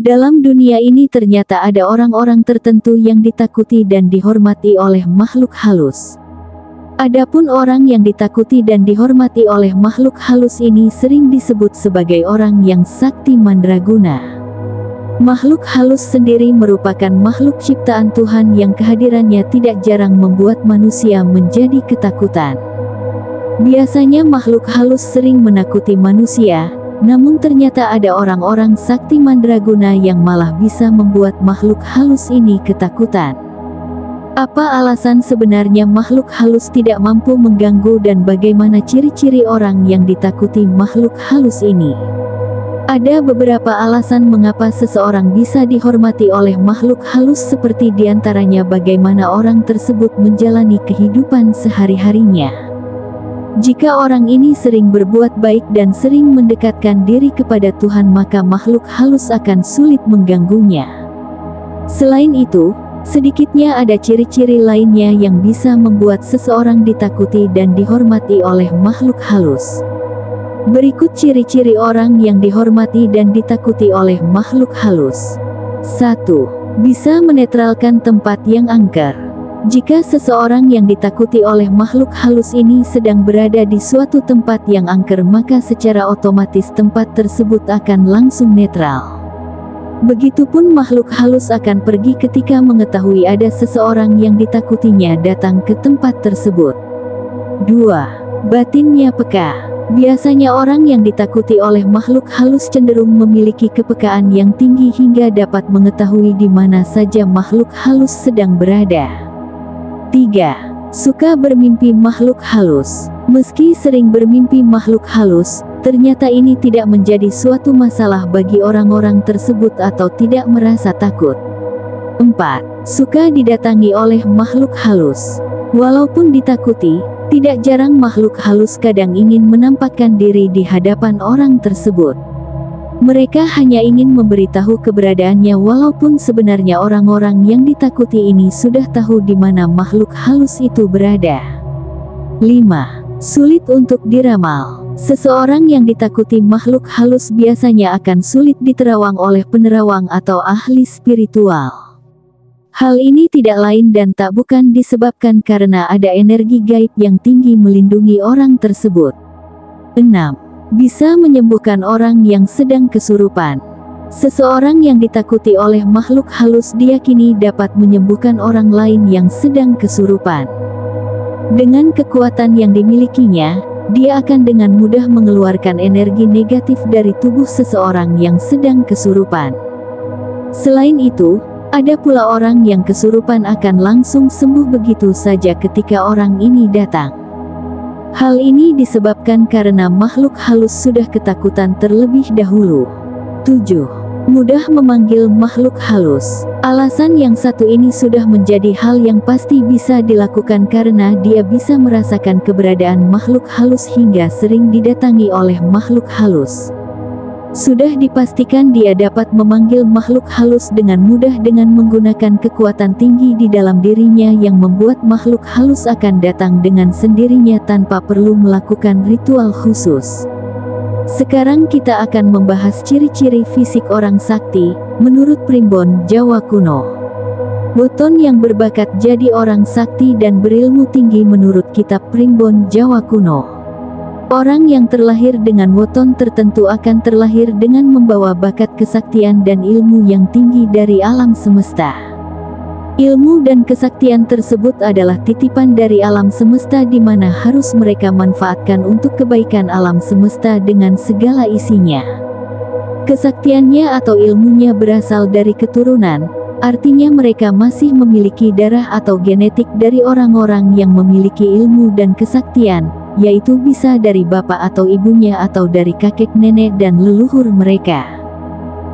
Dalam dunia ini ternyata ada orang-orang tertentu yang ditakuti dan dihormati oleh makhluk halus. Adapun orang yang ditakuti dan dihormati oleh makhluk halus ini sering disebut sebagai orang yang sakti mandraguna. Makhluk halus sendiri merupakan makhluk ciptaan Tuhan yang kehadirannya tidak jarang membuat manusia menjadi ketakutan. Biasanya makhluk halus sering menakuti manusia, namun ternyata ada orang-orang sakti mandraguna yang malah bisa membuat makhluk halus ini ketakutan. Apa alasan sebenarnya makhluk halus tidak mampu mengganggu dan bagaimana ciri-ciri orang yang ditakuti makhluk halus ini? Ada beberapa alasan mengapa seseorang bisa dihormati oleh makhluk halus, seperti diantaranya bagaimana orang tersebut menjalani kehidupan sehari-harinya. Jika orang ini sering berbuat baik dan sering mendekatkan diri kepada Tuhan, maka makhluk halus akan sulit mengganggunya. Selain itu, sedikitnya ada ciri-ciri lainnya yang bisa membuat seseorang ditakuti dan dihormati oleh makhluk halus. Berikut ciri-ciri orang yang dihormati dan ditakuti oleh makhluk halus. 1. Bisa menetralkan tempat yang angker. Jika seseorang yang ditakuti oleh makhluk halus ini sedang berada di suatu tempat yang angker, maka secara otomatis tempat tersebut akan langsung netral. Begitupun makhluk halus akan pergi ketika mengetahui ada seseorang yang ditakutinya datang ke tempat tersebut. 2. Batinnya peka. Biasanya orang yang ditakuti oleh makhluk halus cenderung memiliki kepekaan yang tinggi hingga dapat mengetahui di mana saja makhluk halus sedang berada. 3. Suka bermimpi makhluk halus. Meski sering bermimpi makhluk halus, ternyata ini tidak menjadi suatu masalah bagi orang-orang tersebut atau tidak merasa takut. 4. Suka didatangi oleh makhluk halus. Walaupun ditakuti, tidak jarang makhluk halus kadang ingin menampakkan diri di hadapan orang tersebut. Mereka hanya ingin memberitahu keberadaannya, walaupun sebenarnya orang-orang yang ditakuti ini sudah tahu di mana makhluk halus itu berada. 5. Sulit untuk diramal. Seseorang yang ditakuti makhluk halus biasanya akan sulit diterawang oleh penerawang atau ahli spiritual. Hal ini tidak lain dan tak bukan disebabkan karena ada energi gaib yang tinggi melindungi orang tersebut. 6. Bisa menyembuhkan orang yang sedang kesurupan. Seseorang yang ditakuti oleh makhluk halus diyakini dapat menyembuhkan orang lain yang sedang kesurupan. Dengan kekuatan yang dimilikinya, dia akan dengan mudah mengeluarkan energi negatif dari tubuh seseorang yang sedang kesurupan. Selain itu, ada pula orang yang kesurupan akan langsung sembuh begitu saja ketika orang ini datang. Hal ini disebabkan karena makhluk halus sudah ketakutan terlebih dahulu. 7. Mudah memanggil makhluk halus. Alasan yang satu ini sudah menjadi hal yang pasti bisa dilakukan karena dia bisa merasakan keberadaan makhluk halus hingga sering didatangi oleh makhluk halus. Sudah dipastikan dia dapat memanggil makhluk halus dengan mudah dengan menggunakan kekuatan tinggi di dalam dirinya yang membuat makhluk halus akan datang dengan sendirinya tanpa perlu melakukan ritual khusus. Sekarang kita akan membahas ciri-ciri fisik orang sakti, menurut primbon Jawa kuno. Weton yang berbakat jadi orang sakti dan berilmu tinggi menurut kitab primbon Jawa kuno. Orang yang terlahir dengan weton tertentu akan terlahir dengan membawa bakat kesaktian dan ilmu yang tinggi dari alam semesta. Ilmu dan kesaktian tersebut adalah titipan dari alam semesta di mana harus mereka manfaatkan untuk kebaikan alam semesta dengan segala isinya. Kesaktiannya atau ilmunya berasal dari keturunan, artinya mereka masih memiliki darah atau genetik dari orang-orang yang memiliki ilmu dan kesaktian, yaitu bisa dari bapak atau ibunya atau dari kakek nenek dan leluhur mereka.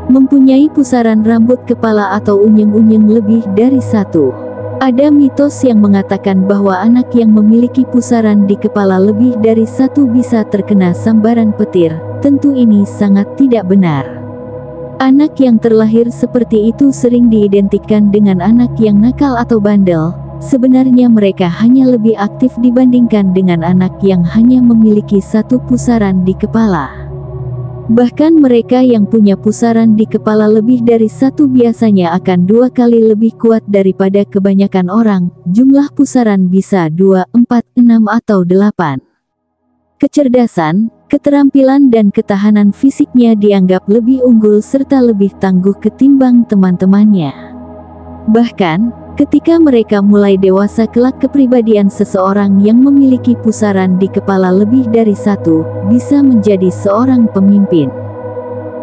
Mempunyai pusaran rambut kepala atau unyeng-unyeng lebih dari satu. Ada mitos yang mengatakan bahwa anak yang memiliki pusaran di kepala lebih dari satu bisa terkena sambaran petir. Tentu ini sangat tidak benar. Anak yang terlahir seperti itu sering diidentikan dengan anak yang nakal atau bandel. Sebenarnya mereka hanya lebih aktif dibandingkan dengan anak yang hanya memiliki satu pusaran di kepala. Bahkan mereka yang punya pusaran di kepala lebih dari satu biasanya akan 2 kali lebih kuat daripada kebanyakan orang. Jumlah pusaran bisa 2, 4, 6 atau 8. Kecerdasan, keterampilan dan ketahanan fisiknya dianggap lebih unggul serta lebih tangguh ketimbang teman-temannya. Bahkan, ketika mereka mulai dewasa kelak kepribadian seseorang yang memiliki pusaran di kepala lebih dari satu, bisa menjadi seorang pemimpin.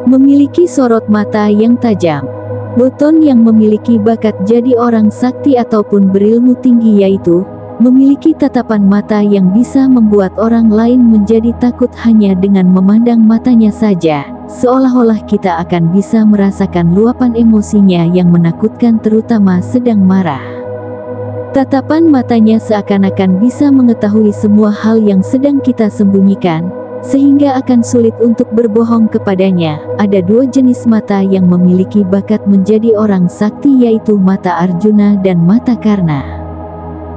Memiliki sorot mata yang tajam. Woton yang memiliki bakat jadi orang sakti ataupun berilmu tinggi yaitu, memiliki tatapan mata yang bisa membuat orang lain menjadi takut hanya dengan memandang matanya saja. Seolah-olah kita akan bisa merasakan luapan emosinya yang menakutkan terutama sedang marah. Tatapan matanya seakan-akan bisa mengetahui semua hal yang sedang kita sembunyikan, sehingga akan sulit untuk berbohong kepadanya. Ada 2 jenis mata yang memiliki bakat menjadi orang sakti yaitu mata Arjuna dan mata Karna.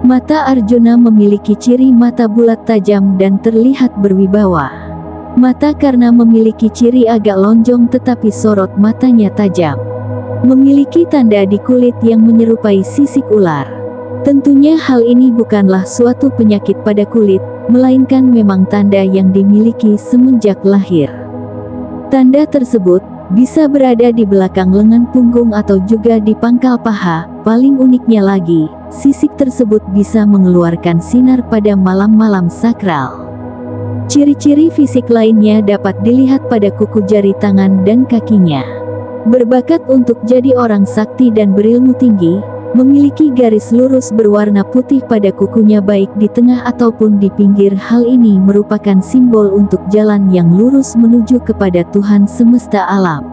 Mata Arjuna memiliki ciri mata bulat tajam dan terlihat berwibawa. Mata Karna memiliki ciri agak lonjong tetapi sorot matanya tajam. Memiliki tanda di kulit yang menyerupai sisik ular. Tentunya hal ini bukanlah suatu penyakit pada kulit, melainkan memang tanda yang dimiliki semenjak lahir. Tanda tersebut bisa berada di belakang lengan punggung atau juga di pangkal paha. Paling uniknya lagi, sisik tersebut bisa mengeluarkan sinar pada malam-malam sakral. Ciri-ciri fisik lainnya dapat dilihat pada kuku jari tangan dan kakinya. Berbakat untuk jadi orang sakti dan berilmu tinggi, memiliki garis lurus berwarna putih pada kukunya baik di tengah ataupun di pinggir. Hal ini merupakan simbol untuk jalan yang lurus menuju kepada Tuhan semesta alam.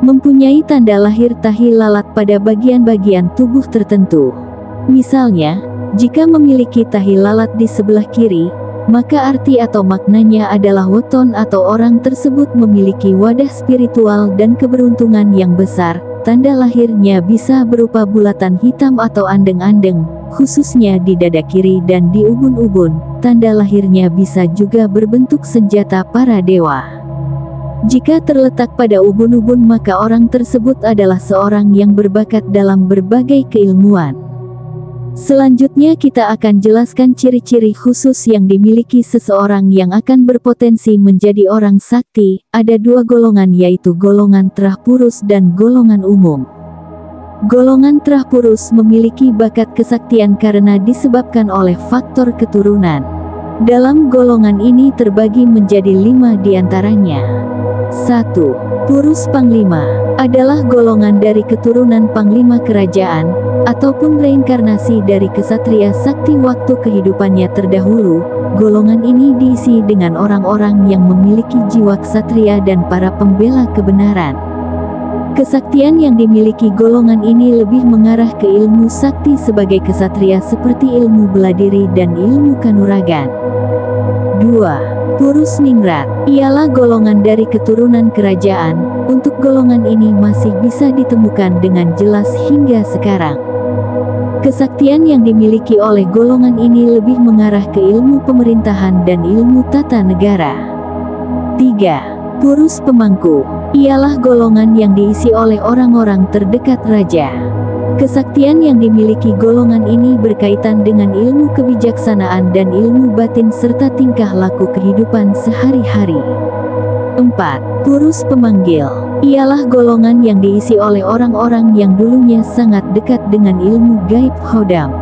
Mempunyai tanda lahir tahi lalat pada bagian-bagian tubuh tertentu. Misalnya, jika memiliki tahi lalat di sebelah kiri, maka arti atau maknanya adalah woton atau orang tersebut memiliki wadah spiritual dan keberuntungan yang besar. Tanda lahirnya bisa berupa bulatan hitam atau andeng-andeng, khususnya di dada kiri dan di ubun-ubun. Tanda lahirnya bisa juga berbentuk senjata para dewa. Jika terletak pada ubun-ubun maka orang tersebut adalah seorang yang berbakat dalam berbagai keilmuan. Selanjutnya kita akan jelaskan ciri-ciri khusus yang dimiliki seseorang yang akan berpotensi menjadi orang sakti. Ada 2 golongan yaitu golongan Trahpurus dan golongan umum. Golongan Trahpurus memiliki bakat kesaktian karena disebabkan oleh faktor keturunan. Dalam golongan ini terbagi menjadi 5 diantaranya. 1. Purus Panglima adalah golongan dari keturunan Panglima Kerajaan, ataupun reinkarnasi dari kesatria sakti waktu kehidupannya terdahulu. Golongan ini diisi dengan orang-orang yang memiliki jiwa ksatria dan para pembela kebenaran. Kesaktian yang dimiliki golongan ini lebih mengarah ke ilmu sakti sebagai kesatria seperti ilmu bela diri dan ilmu kanuragan. 2. Purus Ningrat ialah golongan dari keturunan kerajaan. Untuk golongan ini masih bisa ditemukan dengan jelas hingga sekarang. Kesaktian yang dimiliki oleh golongan ini lebih mengarah ke ilmu pemerintahan dan ilmu tata negara. 3. Purus Pemangku ialah golongan yang diisi oleh orang-orang terdekat raja. Kesaktian yang dimiliki golongan ini berkaitan dengan ilmu kebijaksanaan dan ilmu batin serta tingkah laku kehidupan sehari-hari. 4. Purus Pemanggil ialah golongan yang diisi oleh orang-orang yang dulunya sangat dekat dengan ilmu gaib Khodam.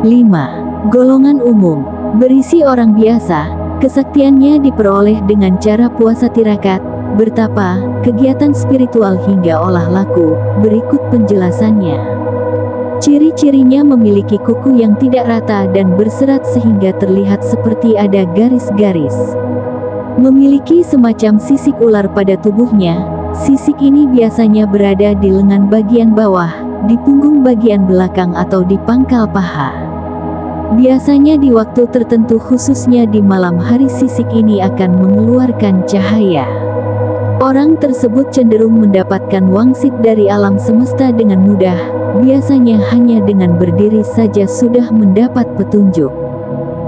5. Golongan umum berisi orang biasa. Kesaktiannya diperoleh dengan cara puasa tirakat, bertapa, kegiatan spiritual hingga olah laku. Berikut penjelasannya. Ciri-cirinya memiliki kuku yang tidak rata dan berserat sehingga terlihat seperti ada garis-garis. Memiliki semacam sisik ular pada tubuhnya. Sisik ini biasanya berada di lengan bagian bawah, di punggung bagian belakang atau di pangkal paha. Biasanya di waktu tertentu khususnya di malam hari sisik ini akan mengeluarkan cahaya. Orang tersebut cenderung mendapatkan wangsit dari alam semesta dengan mudah, biasanya hanya dengan berdiri saja sudah mendapat petunjuk.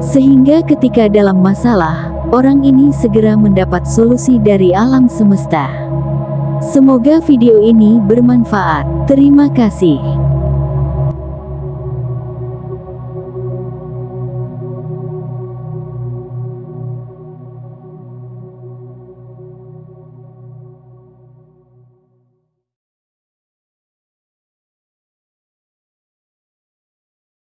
Sehingga ketika dalam masalah, orang ini segera mendapat solusi dari alam semesta. Semoga video ini bermanfaat. Terima kasih.